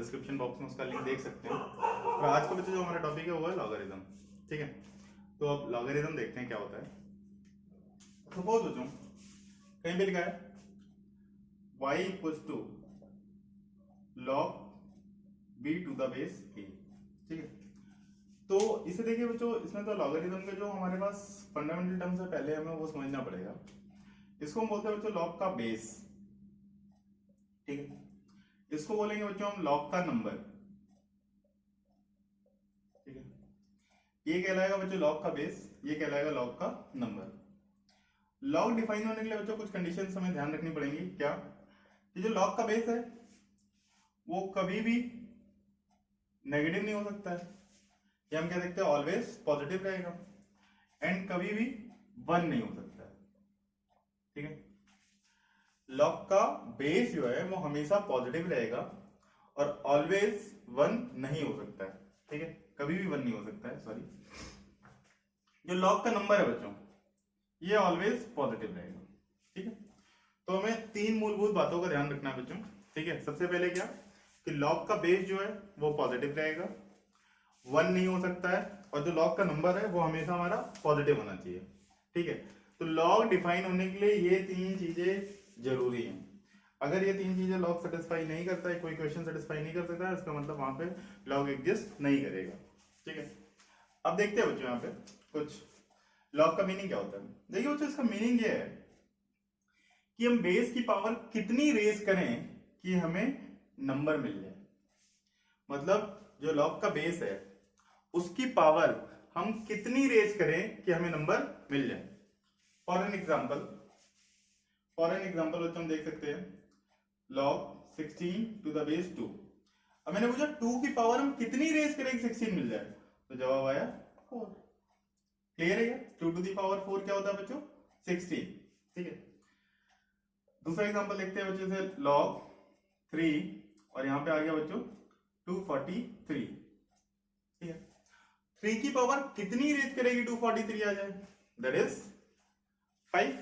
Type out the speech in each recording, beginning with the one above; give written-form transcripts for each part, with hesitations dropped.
Description box में उसका link देख सकते हैं। और आज का बच्चे जो हमारा टॉपिक है वो है लॉगरिथम। ठीक है, तो अब लॉगरिथम देखते हैं क्या होता है। सपोज बच्चों कहीं पे लिखा है y equals to log b to the base a। ठीक है, तो इसे देखिए बच्चों, इसमें तो लॉगरिथम के जो हमारे पास फंडामेंटल टर्म्स है पहले हमें वो समझना पड़ेगा। इसको हम बोलते हैं बच्चों लॉग का बेस। ठीक है, इसको बोलेंगे बच्चों हम लॉग का नंबर। ठीक है, ये कहलाएगा बच्चों लॉग का बेस, ये कहलाएगा लॉग का नंबर। लॉग डिफाइन होने के लिए बच्चों कुछ कंडीशंस हमें ध्यान रखनी पड़ेंगी। क्या कि जो लॉग का बेस है वो कभी भी नेगेटिव नहीं हो सकता है, ये हम कह सकते हैं ऑलवेज पॉजिटिव रहेगा, एंड कभी भी 1 नहीं हो सकता है। ठीक है, लॉग का बेस जो है वो हमेशा पॉजिटिव रहेगा और ऑलवेज 1 नहीं हो सकता है। ठीक है, कभी भी 1 नहीं हो सकता है, सॉरी। जो लॉग का नंबर है बच्चों ये ऑलवेज पॉजिटिव रहेगा। ठीक है, तो हमें 3 मूलभूत बातों का ध्यान रखना है बच्चों। ठीक है, सबसे पहले क्या कि लॉग का बेस जो है वो पॉजिटिव रहेगा, 1 नहीं हो सकता है, और जो लॉग का नंबर है वो हमेशा हमारा पॉजिटिव होना चाहिए। ठीक है, तो लॉग डिफाइन होने के लिए ये 3 चीजें जरूरी हैं। अगर ये 3 चीजें लॉग सेटिस्फाई नहीं करता है, कोई क्वेश्चन सेटिस्फाई नहीं कर सकता है, इसका मतलब वहां पे लॉग एग्जिस्ट नहीं करेगा। ठीक है, अब देखते हैं बच्चों यहाँ पे कुछ लॉग का मीनिंग क्या होता है। देखिए बच्चों, इसका मीनिंग ये है कि हम बेस की पावर कितनी रेज करें कि हमें नंबर मिल जाए। मतलब जो लॉग का बेस है उसकी पावर हम कितनी रेज करें कि हमें नंबर मिल जाए। फॉर एन एग्जाम्पल हम देख सकते हैं log 16 टू द बेस 2। अब मैंने पूछा 2 की पावर हम कितनी रेज करें कि 16 मिल जाए, तो जवाब आया 4। क्लियर है क्या? 2 टू द पावर 4 क्या होता है बच्चों? 16। ठीक है, दूसरा एग्जांपल देखते हैं बच्चों से log 3, और यहां पे आ गया बच्चों 243। ठीक है, 3 की पावर कितनी रेज करेगी 243 आ जाए, दैट इज 5।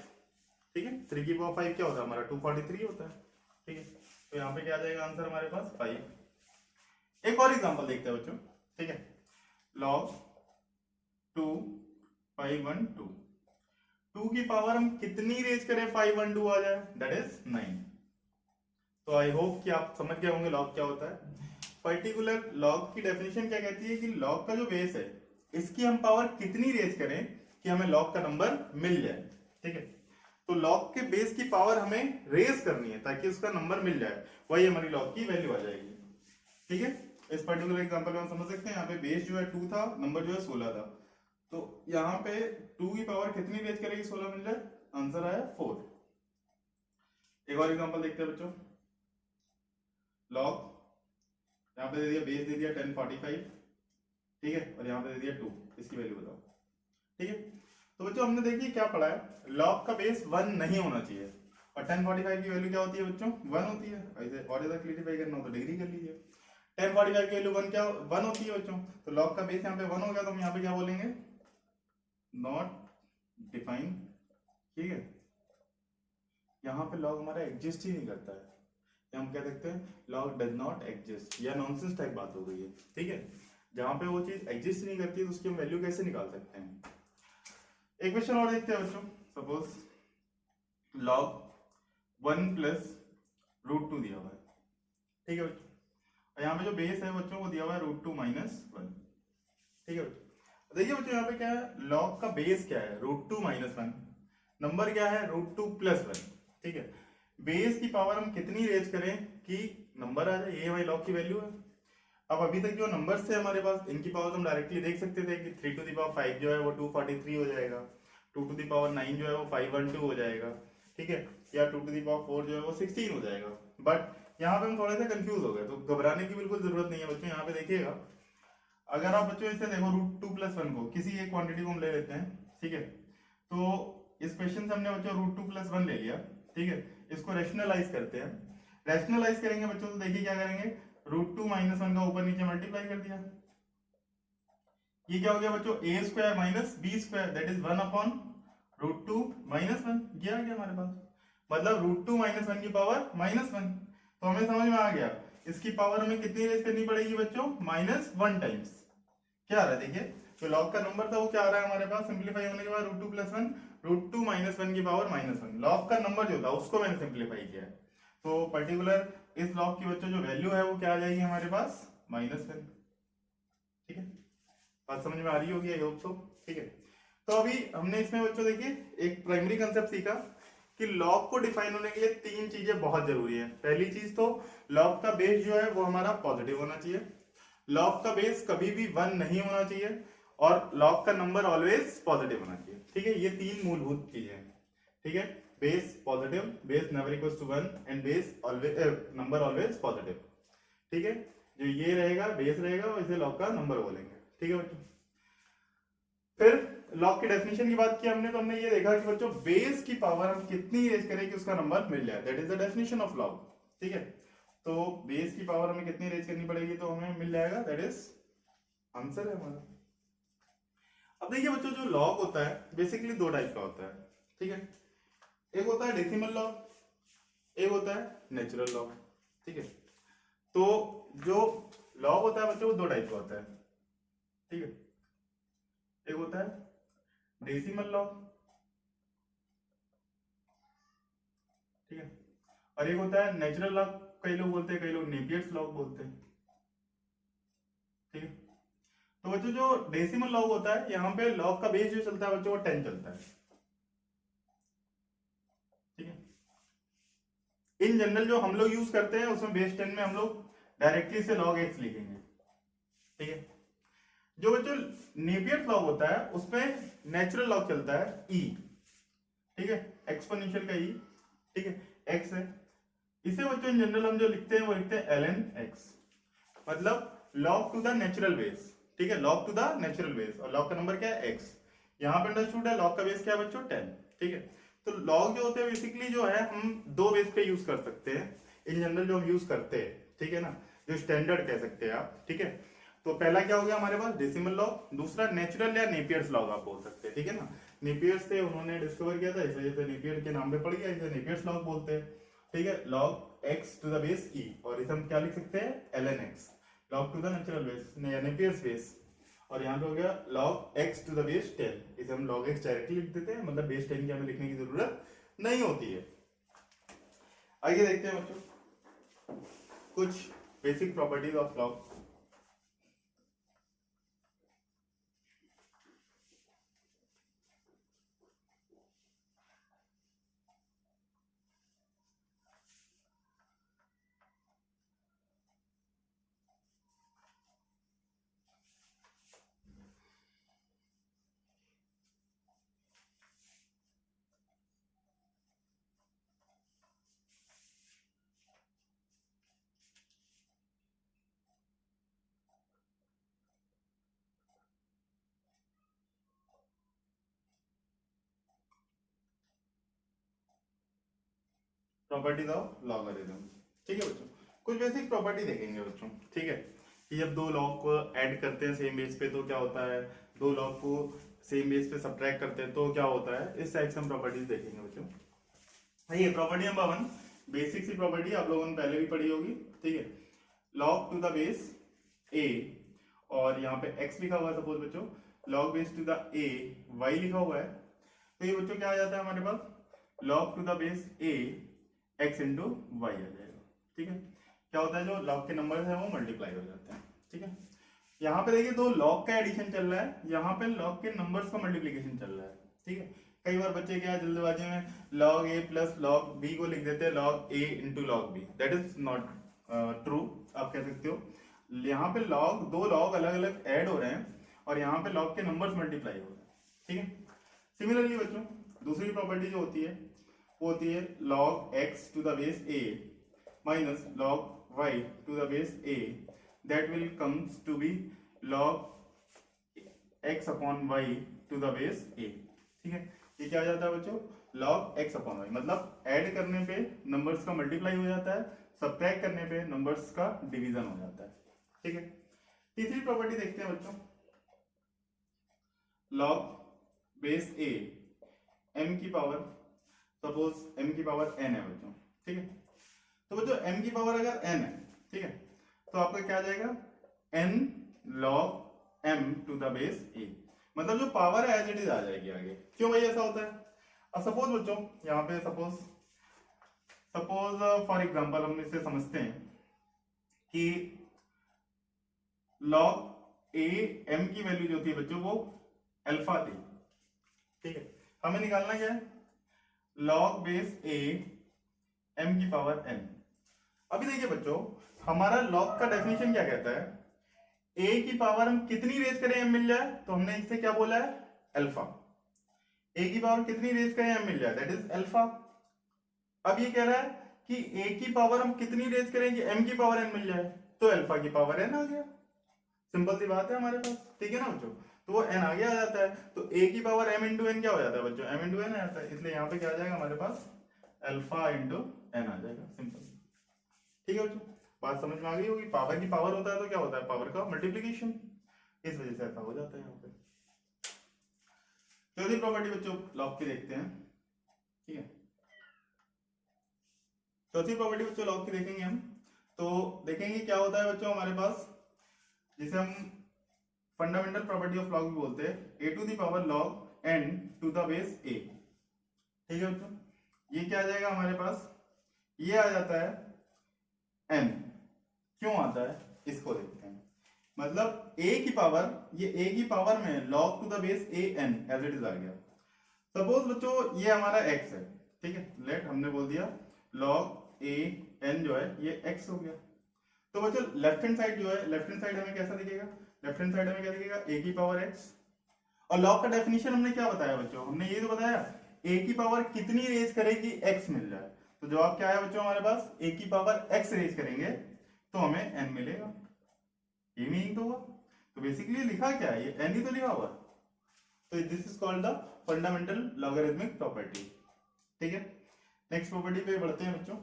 ठीक है, 3 की पावर 5 क्या होता है हमारा 243 होता है। ठीक है, तो यहाँ पे क्या आ जाएगा आंसर हमारे पास 5। एक और एग्जांपल देखते हैं बच्चों। ठीक है, log 2 512, 2 की पावर हम कितनी रेज करें 512 आ जाए, दैट इज 9। तो आई होप कि आप समझ गए होंगे लॉग क्या होता है। पर्टिकुलर लॉग की डेफिनेशन क्या कहती है कि लॉग का जो बेस है इसकी हम पावर कितनी रेज करें कि हमें लॉग का नंबर मिल जाए। ठीक है, तो लॉग के बेस की पावर हमें रेज करनी है ताकि उसका नंबर मिल जाए, वही हमारी लॉग की वैल्यू आ जाएगी। ठीक है, इस पर्टिकुलर एग्जांपल में हम समझ सकते हैं यहाँ पे बेस जो है 2 था, नंबर जो है 16 था, तो यहाँ पे 2 की पावर कितनी रेज करेगी 16 मिल जाए, आंसर आया 4। एक और एग्जांपल देखते हैं बच्चों। लॉग यहाँ पे दे दिया, बेस दे दिया 1045। ठीक है, और यहाँ पे दे दिया 2, इसकी वैल्यू बताओ। ठीक है, तो बच्चों हमने देखिए क्या पढ़ा है, लॉग का बेस 1 नहीं होना चाहिए, और 1045 की वैल्यू क्या होती है बच्चों 1 होती है। ऐसे और ज्यादा क्लियरिफाई करना हो तो डिग्री कर लीजिए। 1045 की वैल्यू 1 होती है बच्चों, तो लॉग का बेस यहाँ पे 1 हो गया, तो हम यहाँ पे क्या बोलेंगे, नॉट डिफाइन। ठीक है, यहाँ पे लॉग हमारा एग्जिस्ट ही नहीं करता है, हम कह सकते हैं लॉग डज नॉट एग्जिस्ट, या नॉनसेंस टाइप बात हो गई है। ठीक है, जहां पे वो चीज एग्जिस्ट नहीं करती तो उसकी हम वैल्यू कैसे निकाल सकते हैं। एक क्वेश्चन और देखते हैं बच्चों। सपोज log 1 प्लस √2 दिया हुआ है। ठीक है बच्चों, और यहाँ पे जो बेस है बच्चों वो दिया हुआ है √2 माइनस 1। ठीक है बच्चों, देखिए बच्चों यहाँ पे क्या है, लॉग का बेस क्या है √2 माइनस 1, नंबर क्या है √2 प्लस 1। ठीक है, बेस की पावर हम कितनी रेज करें कि नंबर आ जाए, ये हमारी लॉग की वैल्यू है। अब अभी तक जो नंबर्स थे हमारे पास इनकी पावर हम डायरेक्टली देख सकते थे कि 3 टू द पावर 5 जो है वो 243 हो जाएगा, 2 टू द पावर 9 जो है वो 512 हो जाएगा। ठीक है, या 2 टू द पावर 4 जो है वो 16 हो जाएगा। बट यहाँ पे हम थोड़े से कंफ्यूज हो गए, तो घबराने की बिल्कुल जरूरत नहीं है बच्चों। यहाँ पे देखिएगा, अगर आप बच्चों इसे देखो √2 प्लस 1 को किसी एक क्वांटिटी को हम ले लेते हैं। ठीक है, तो इस क्वेश्चन से हमने बच्चों √2 प्लस 1 ले लिया। ठीक है, इसको रैशनलाइज करते हैं। रैशनलाइज करेंगे बच्चों तो देखिए क्या करेंगे, √2 माइनस 1 का ऊपर नीचे मल्टीप्लाई कर दिया, ये क्या हो गया बच्चों a square minus b square, that is 1 upon √2 minus 1। ये आ गया हमारे पास, मतलब √2 माइनस 1 की पावर -1। तो हमें समझ में आ गया इसकी पावर हमें कितनी रेज करनी पड़ेगी बच्चों, -1 टाइम्स। क्या आ रहा है देखिए, तो लॉग का नंबर था वो क्या आ रहा है हमारे पास, सिंप्लीफाई होने के बाद √2 + 1, √2 - 1 की पावर -1। लॉग का नंबर जो था उसको मैंने सिंप्लीफाई किया है, तो पर्टिकुलर इस लॉग की बच्चों जो वैल्यू है वो क्या आ जाएगी हमारे पास, -1। ठीक है, बात समझ में आ रही होगी, आई होप सो। ठीक है, तो अभी हमने इसमें बच्चों देखिए एक प्राइमरी कंसेप्ट सीखा कि लॉग को डिफाइन होने के लिए 3 चीजें बहुत जरूरी है। पहली चीज तो लॉग का बेस जो है वो हमारा पॉजिटिव होना चाहिए, लॉग का बेस कभी भी 1 नहीं होना चाहिए, और लॉग का नंबर ऑलवेज पॉजिटिव होना चाहिए। ठीक है, ये 3 मूलभूत चीजें हैं। ठीक है, base positive, base never equals to 1 and base always number always positive. ठीक है, जो ये रहेगा बेस रहेगा और इसे लॉग का नंबर बोलेंगे। ठीक है बच्चों, फिर लॉग की डेफिनेशन की बात की हमने, तो हमने ये देखा कि बच्चों बेस की पावर हम कितनी रेज करें कि उसका नंबर मिल जाए, that is the definition of log. ठीक है, तो बेस की पावर हमें कितनी रेज करनी पड़ेगी तो हमें मिल जाएगा, दैट इज आंसर है हमारा। अब देखिए बच्चों, जो लॉग होता है बेसिकली 2 टाइप का होता है। ठीक है, एक होता है डेसिमल लॉग, एक होता है नेचुरल लॉग। ठीक है, तो जो लॉग होता है बच्चों वो 2 टाइप का होता है। ठीक है, एक होता है डेसिमल लॉग, ठीक है, और एक होता है नेचुरल लॉग, कई लोग बोलते हैं, कई लोग नेपियर्स लॉग बोलते हैं। ठीक है, तो बच्चों जो डेसिमल लॉग होता है यहाँ पे लॉग का बेस जो चलता है बच्चों वो 10 चलता है। ठीक है, इन जनरल जो हम लोग यूज करते हैं उसमें बेस 10 में हम लोग डायरेक्टली से log x लिखेंगे। ठीक है, जो बच्चों नेपियर लॉग होता है उसमें नेचुरल लॉग चलता है e। ठीक है, एक्सपोनेंशियल का e। ठीक है, x है, इसे बच्चों इन जनरल हम जो लिखते हैं वो लिखते हैं ln x, मतलब log to the natural base. ठीक है, log to the natural base, और log का नंबर क्या है x। यहाँ पे अंडरस्टूड है, log का बेस क्या है बच्चों 10। ठीक है, तो log जो होते हैं बेसिकली जो है हम 2 बेस पे यूज कर सकते हैं इन जनरल जो हम यूज करते हैं। ठीक है ना, जो स्टैंडर्ड कह सकते हैं आप। ठीक है, तो पहला क्या हो गया हमारे पास डेसिमल लॉग, दूसरा नेचुरल या नेपियर्स लॉग आप बोल सकते हैं। ठीक है ना, नेपियर्स थे उन्होंने डिस्कवर किया था, इस वजह से नेपियर के नाम पे पड़ गया, इसे नेपियर्स लॉग बोलते हैं। ठीक है, log x to the base e, और इसे हम क्या लिख सकते हैं ln x, log to the natural base Napier's base, और यहाँ पे हो गया log x to the base 10, इसे हम log x डायरेक्टली लिख देते हैं, मतलब बेस 10 की हमें लिखने की जरूरत नहीं होती है। आइए देखते हैं बच्चों कुछ basic properties of log. Properties of logarithm. ठीक है बच्चों, कुछ बेसिक प्रॉपर्टी देखेंगे बच्चों। ठीक है, कि जब 2 लॉग को ऐड करते हैं सेम बेस पे तो क्या होता है, 2 लॉग को सेम बेस पे सब्ट्रैक्ट करते हैं तो क्या होता है, इस टाइप से हम प्रॉपर्टीज देखेंगे बच्चों। ये प्रॉपर्टी नंबर 1, बेसिक सी प्रॉपर्टी आप लोगों ने पहले भी पढ़ी होगी। ठीक है, log to the base a, और यहाँ पे x लिखा हुआ है सपोज बच्चों, log base to the a y लिखा हुआ है, तो ये बच्चों क्या आ जाता है हमारे पास, log to the base a x into y आ जाएगा। ठीक है, क्या होता है जो log के नंबर है वो मल्टीप्लाई हो जाते हैं। ठीक है, यहाँ पे देखिए 2 log का एडिशन चल रहा है, यहाँ पे log के नंबर्स का मल्टीप्लीकेशन चल रहा है। ठीक है, कई बार बच्चे क्या जल्दबाजी में log a plus log b को लिख देते हैं log a into log b, that is not true. आप कह सकते हो यहाँ पे दो log अलग अलग ऐड हो रहे हैं और यहाँ पे log के नंबर्स मल्टीप्लाई हो रहे हैं। ठीक है, सिमिलरली बच्चों दूसरी प्रॉपर्टी जो होती है वो होती है log x to the base a minus log y to the base a, that will comes to be log x upon y to the base a। ठीक है, ये क्या आ जाता है बच्चों, log x upon y, मतलब ऐड करने पे नंबर्स का मल्टीप्लाई हो जाता है, सब्ट्रैक्ट करने पे नंबर्स का डिवीजन हो जाता है। ठीक है, तीसरी प्रॉपर्टी देखते हैं बच्चों, log बेस a m की पावर, सपोज m की पावर n है बच्चों। ठीक है, तो बच्चों m की पावर अगर n है, ठीक है, तो आपका क्या आ जाएगा n log m to the base a, मतलब जो पावर है एज इट इज आ जाएगी आगे। क्यों भाई ऐसा होता है? अब सपोज बच्चों यहाँ पे सपोज फॉर एग्जांपल हम इससे समझते हैं कि log a m की वैल्यू जो थी बच्चों वो अल्फा थी, ठीक है। हमें निकालना क्या है? log बेस a m की पावर n। अभी देखिए बच्चों हमारा log का डेफिनेशन क्या कहता है? a की पावर हम कितनी रेज करें m मिल जाए, तो हमने इससे क्या बोला है? अल्फा। a की पावर कितनी रेज करें m मिल जाए, दैट इज अल्फा। अब ये कह रहा है कि a की पावर हम कितनी रेज करेंगे m की पावर n मिल जाए, तो अल्फा की पावर n आ गया। सिंपल सी बात है हमारे पास, ठीक है ना बच्चों। तो वो n आगे आ जाता है, तो a की पावर m इंटू n क्या हो जाता है बच्चों? m इंटू n आ जाता है, इसलिए यहाँ पे क्या आ जाएगा हमारे पास? अल्फा इंटू n आ जाएगा, सिंपल। ठीक है बच्चों, बात समझ में आ गई होगी। पावर की पावर होता है तो क्या होता है? पावर का मल्टीप्लीकेशन, इस वजह से ऐसा हो जाता है यहाँ पे। चौथी प्रॉपर्टी बच्चों लॉग की देखते हैं, ठीक है। चौथी प्रॉपर्टी बच्चों लॉग की देखेंगे हम, तो देखेंगे क्या होता है बच्चों हमारे पास, जिसे हम फंडामेंटल प्रॉपर्टी ऑफ लॉग भी बोलते हैं, a to the power log n to the base a, ठीक है बच्चों। ये क्या आ जाएगा हमारे पास? ये आ जाता है n। क्यों आता है इसको देखते हैं। मतलब a की पावर, ये a की पावर में log to the base a n as it is आ गया। सपोज बच्चों ये हमारा x है, ठीक है। लेट हमने बोल दिया log a n जो है ये x हो गया। तो बच्चों लेफ्ट हैंड साइड जो है, लेफ्ट हैंड साइड हमें कैसा दिखेगा? लेफ्ट हैंड साइड हमें क्या दिखेगा? a की पावर x। और log का डेफिनेशन हमने क्या बताया बच्चों? हमने ये तो बताया a की पावर कितनी रेज करेगी x मिल जाए। तो जवाब क्या है बच्चों हमारे पास? a की पावर x रेज करेंगे तो हमें n मिलेगा। ये मीनिंग तो हुआ। तो बेसिकली लिखा क्या है? ये n ही तो लिखा हुआ। तो this is called the fundamental logarithmic property, ठीक है। नेक्स्ट प्रॉपर्टी पे बढ़ते हैं बच्चों।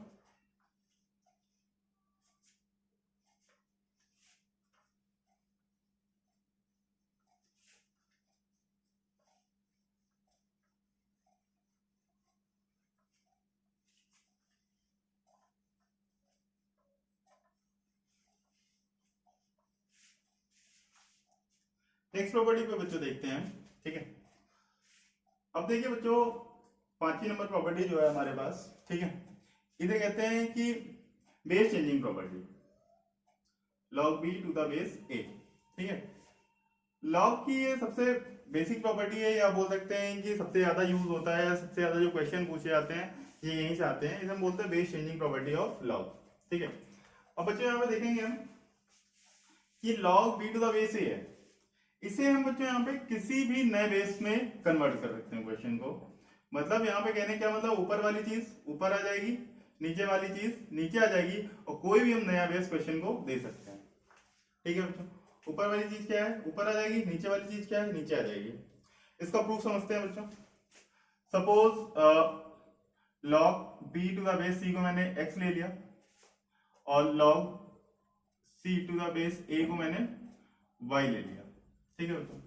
नेक्स्ट प्रॉपर्टी पे बच्चों देखते हैं, ठीक है। अब देखिए बच्चों 5वीं नंबर प्रॉपर्टी जो है हमारे पास, ठीक है, इसे कहते हैं कि base changing property, log b to the base a, ठीक है। log की ये सबसे बेसिक प्रॉपर्टी है, या बोल सकते हैं कि सबसे ज्यादा यूज होता है, सबसे ज्यादा जो क्वेश्चन पूछे जाते हैं ये यहीं से आते हैं। इसे हम बोलते हैं base changing property of log, ठीक है। अब बच्चों यहाँ पे देखेंगे हम कि log b to the base a है, इसे हम बच्चों यहाँ पे किसी भी नए बेस में कन्वर्ट कर सकते हैं क्वेश्चन को। मतलब यहाँ पे कहने क्या मतलब, ऊपर वाली चीज ऊपर आ जाएगी, नीचे वाली चीज नीचे आ जाएगी, और कोई भी हम नया बेस क्वेश्चन को दे सकते हैं, ठीक है बच्चों। ऊपर वाली चीज क्या है? ऊपर आ जाएगी। नीचे वाली चीज क्या है? नीचे आ जाएगी। इसका प्रूफ समझते हैं बच्चों। Suppose log b to the base c को मैंने x ले लिया, और log c to the base a को मैंने y ले लिया, ठीक है बच्चों।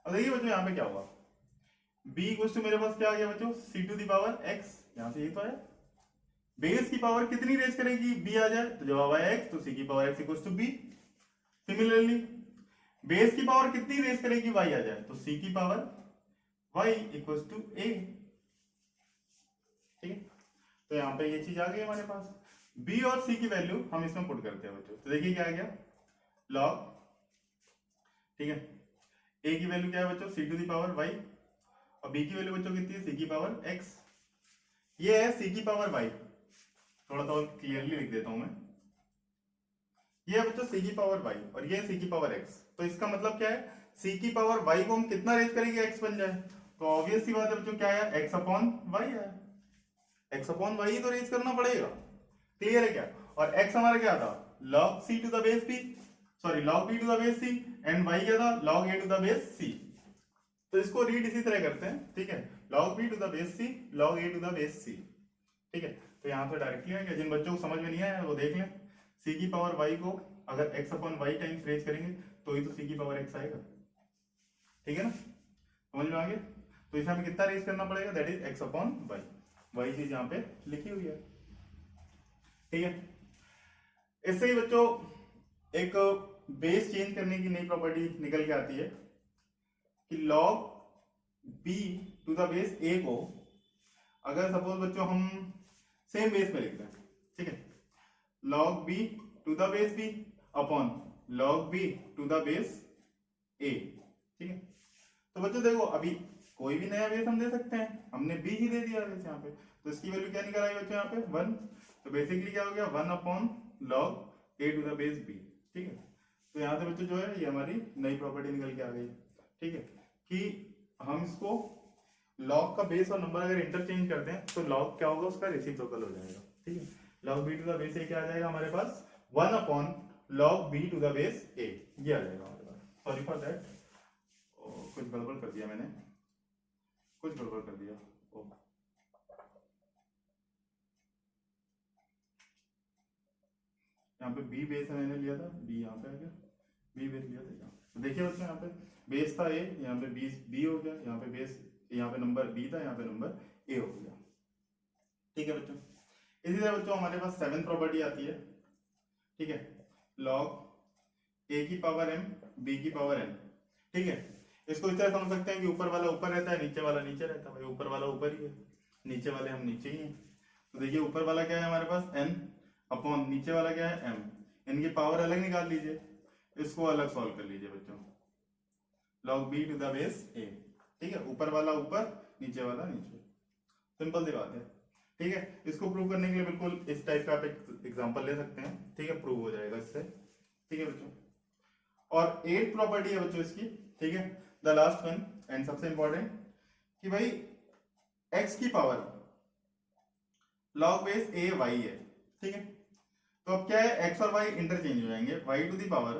अब देखिए बच्चों यहाँ पे क्या हुआ, b इक्वल्स टू मेरे पास क्या आ गया बच्चों? c to the power x, यहाँ से ये तो है। बेस की पावर कितनी रेज करेगी? b आ जाए, तो जवाब आया x, तो c की power x equals to b। Similarly base की पावर कितनी रेज करेगी? y आ जाए, तो c की power y equals to a, ठीक है। तो यहाँ पे ये चीज आ गई हमारे पास। b और c की वैल्यू हम इसमें पुट करते हैं बच्चों, तो देखिए क्या आ गया log, ठीक है। a की वैल्यू क्या है बच्चों? c to the power y, और b की वैल्यू बच्चों कितनी है? c की पावर x। ये है c की पावर y, थोड़ा सा और क्लियरली लिख देता हूं मैं। ये है बच्चों c की पावर y, और ये c की पावर x। तो इसका मतलब क्या है? c की पावर y को हम कितना रेज करेंगे? x बन जाए। तो ऑब्वियस सी बात है बच्चों, क्या है? x अपॉन y है। x अपॉन y ही तो रेज करना पड़ेगा, क्लियर है क्या? और x हमारा क्या था? log c to the base b, sorry log b to the base c, and y क्या था? log a to the base c। तो इसको रीड इसी तरह करते हैं, ठीक है। log b to the base c, log a to the base c, ठीक है। तो यहाँ से डायरेक्टली आएगा। जिन बच्चों को समझ में नहीं आया वो देख लें। c की पावर y को अगर x upon y times raise करेंगे तो ही तो c की पावर x आएगा, ठीक है ना? समझ में आ गया? तो इसे हमें कितना रेज करना पड़ेगा? That is x upon y। वही चीज यहाँ पे लिखी हुई है, ठीक है। इससे ही बच्चों एक बेस चेंज करने की नई प्रॉपर्टी निकल के आती है कि log b to the base a को अगर सपोज बच्चों हम सेम बेस में लिखते हैं, ठीक है, log b to the base b upon log b to the base a, ठीक है। तो बच्चों देखो अभी कोई भी नया बेस हम दे सकते हैं, हमने b ही दे दिया बेस यहाँ पे, तो इसकी वैल्यू क्या निकल आई बच्चों यहाँ पे 1, तो बेसिकली क्या हो गया 1 upon log a to the base b, ठीक है। तो यहाँ से बच्चों जो है ये हमारी नई प्रॉपर्टी निकल के आ गई, ठीक है, कि हम इसको log का बेस और नंबर अगर इंटरचेंज करते हैं तो log क्या होगा उसका रेसिप्रोकल हो जाएगा, ठीक है। log b to the base a क्या आ जाएगा हमारे पास 1 upon log b to the base a, ये आ जाएगा हमारे पास। सॉरी फॉर दैट, कुछ गड़बड़ कर दिया मैंने, कुछ गड़बड़ कर दिया। यहाँ पे b बेस मैंने लिया था, b यहाँ पे आ गया, b बेस लिया था यहाँ, तो देखिए बच्चों यहाँ पे बेस था a, यहाँ पे b हो गया, यहाँ पे बेस, यहाँ पे नंबर b था, यहाँ पे नंबर a हो गया, ठीक है बच्चों। इसी तरह बच्चों हमारे पास 7th प्रॉपर्टी आती है, ठीक है, log a की पावर m b की पावर n, ठीक है। इसको इस तरह समझ सकते हैं कि ऊपर वाला ऊपर रहता है, नीचे वाला नीचे रहता है, भाई ऊपर वाला ऊपर ही है, नीचे वाले हम नीचे ही हैं। तो देखिए ऊपर वाला क्या है हमारे पास n अपॉन नीचे वाला क्या है m, इनकी पावर अलग निकाल लीजिए, इसको अलग सॉल्व कर लीजिए बच्चों, log b to the base a, ठीक है, ऊपर वाला ऊपर नीचे वाला नीचे, सिंपल सी बात है, ठीक है। इसको प्रूव करने के लिए बिल्कुल इस टाइप का आप एक एग्जांपल ले सकते हैं, ठीक है, प्रूव हो जाएगा इससे, ठीक है बच्चों। और 8th प्रॉपर्टी है बच्चों इसकी, ठीक है, द लास्ट वन एंड सबसे इंपॉर्टेंट, कि भाई x की power log base a y है, ठीक है। तो अब क्या है x और y इंटरचेंज हो जाएंगे, y to the power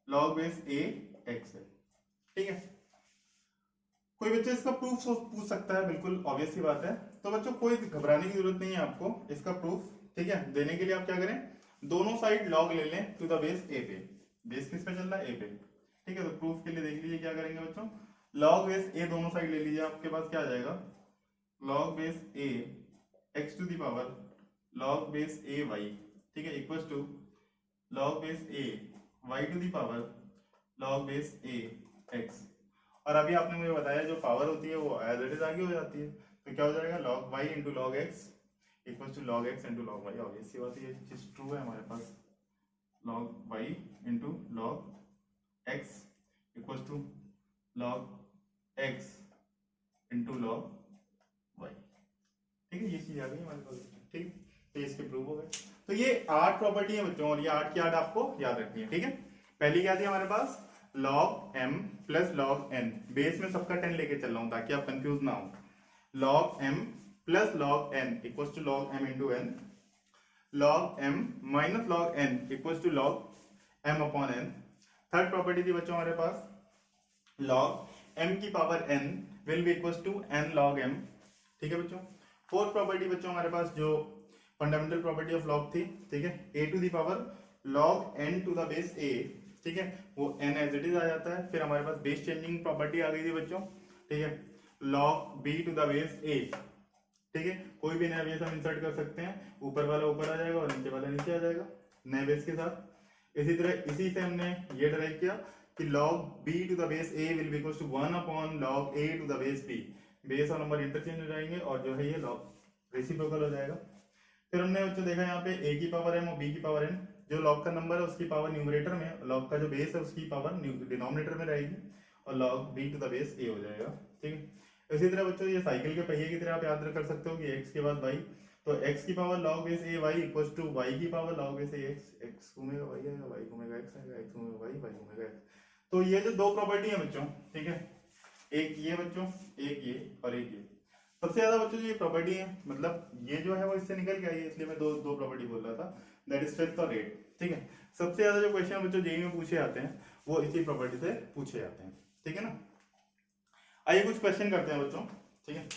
log base a x है, ठीक है। कोई बच्चा इसका प्रूफ पूछ सकता है, बिल्कुल ऑब्वियस सी बात है, तो बच्चों कोई घबराने की जरूरत नहीं है आपको इसका प्रूफ, ठीक है। देने के लिए आप क्या करें, दोनों साइड log ले लें टू द बेस a पे, बेस किस पे चल रहा है a पे, ठीक है। तो प्रूफ के लिए देख लीजिए क्या करेंगे बच्चों, log बेस a दोनों साइड ले लीजिए, आपके पास क्या आ जाएगा log base a x to the power log base a y, ठीक है, equals to log base a y to the power log base a x। और अभी आपने मुझे बताया जो पावर होती है वो एज इट इज आगे हो जाती है, तो क्या हो जाएगा log y into log x equals to log x into log y, obvious सी बात है ये चीज ट्रू है हमारे पास, log y into log x equals to log x into log y, ठीक है, ये चीज आ गई हमारे पास, ठीक है। तो इसके प्रूव हो गए। तो ये 8 प्रॉपर्टी है बच्चों, और ये 8 की 8 आपको याद रखनी है, ठीक है। पहली क्या थी हमारे पास log m plus log n, base में सबका 10 लेके चल रहा हूं ताकि आप कंफ्यूज ना हो, log m plus log n equals to log m into n, log m minus log n equals to log m upon n। Third property थी बच्चों हमारे पास log m की power n will be equals to n log m, ठीक है बच्चों। Fourth property बच्चों हमारे पास जो फंडामेंटल प्रॉपर्टी ऑफ log थी, ठीक है, a to the power log n to the base a, ठीक है, वो n एज इट इज आ जाता है। फिर हमारे पास बेस चेंजिंग प्रॉपर्टी आ गई थी बच्चों, ठीक है, log b to the base a, ठीक है, कोई भी नया बेस हम इंसर्ट कर सकते हैं, ऊपर वाला ऊपर आ जाएगा और नीचे वाला नीचे आ जाएगा नए बेस के साथ। इसी तरह इसी से हमने ये डिराइव किया कि log b to the base a will be equals to 1 upon log a to the base b, base और नंबर इंटरचेंज हो जाएंगे और जो है ये log रेसिप्रोकल हो जाएगा। फिर हमने बच्चों देखा यहाँ पे a की पावर m और b की पावर n, जो log का नंबर है उसकी पावर न्यूमरेटर में, log का जो बेस है उसकी पावर डिनोमिनेटर में रहेगी और log b to the base a हो जाएगा, ठीक है। इसी तरह बच्चों ये साइकिल के पहिए की तरह आप याद कर सकते हो कि x के बाद y, तो x की power log base a y equals to y की power log base a x, x घूमेगा y आएगा, y घूमेगा x आएगा, x घूमेगा y, y घूमेगा x। तो ये जो दो प्रॉपर्टी है बच्चों, ठीक है, एक ये बच्चों, एक ये और एक ये, सबसे ज्यादा बच्चों ये प्रॉपर्टी है, मतलब ये जो है वो इससे निकल के आई है, इसलिए मैं दो प्रॉपर्टी बोल रहा था, दैट इज 5th और 8th, ठीक है। सबसे ज्यादा जो क्वेश्चन बच्चों जेईई में पूछे आते हैं वो इसी प्रॉपर्टी से पूछे जाते हैं, ठीक है ना। आइए कुछ क्वेश्चन करते हैं बच्चों, ठीक है।